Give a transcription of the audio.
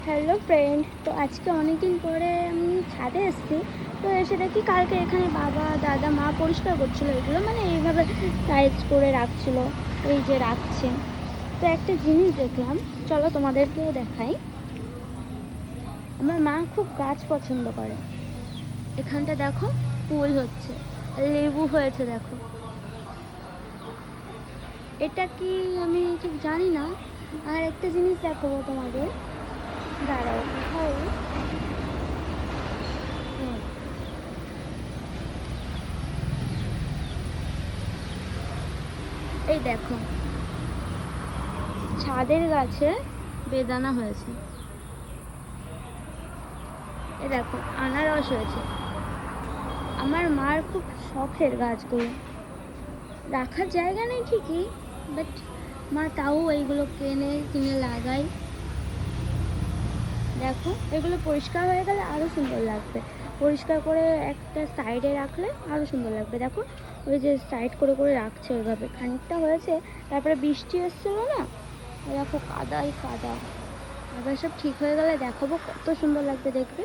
Hello friend, তো আজকে অনেক দিন পরে আমি ছাদে এসেছি। তো এসে দেখি কালকে এখানে বাবা দাদা মা পরিষ্কার করছিল এগুলো, মানে এইভাবে সাইজ করে রাখছিল, এই যে রাখছে। তো একটা জিনিস দেখলাম, চলো তোমাদেরকেও দেখাই। আমার মা খুব গাছ পছন্দ করে। এখানটা দেখো, ফুল হচ্ছে, লেবু হয়েছে দেখো। এটা কি আমি ঠিক জানি না। আর একটা জিনিস দেখাবো তোমাদের, দাঁড়াও কোথাও। হুম, এই দেখো, ছাদের গাছে বেদানা হয়েছে। এ দেখো, আনারস হয়েছে। আমার মার খুব শখের গাছগুলো, রাখার জায়গা নেই ঠিকই, বাট মা তাও এইগুলো কিনে লাগাই। দেখো, এগুলো পরিষ্কার হয়ে গেলে আরো সুন্দর লাগবে। পরিষ্কার করে একটা সাইডে রাখলে আরো সুন্দর লাগবে। দেখো, ওই যে সাইড করে করে রাখছে ওইভাবে, খানিকটা হয়েছে। তারপরে বৃষ্টি এসেছিল না, দেখো কাদাই কাদা। আবার সব ঠিক হয়ে গেলে দেখাবো, কত সুন্দর লাগবে দেখবে।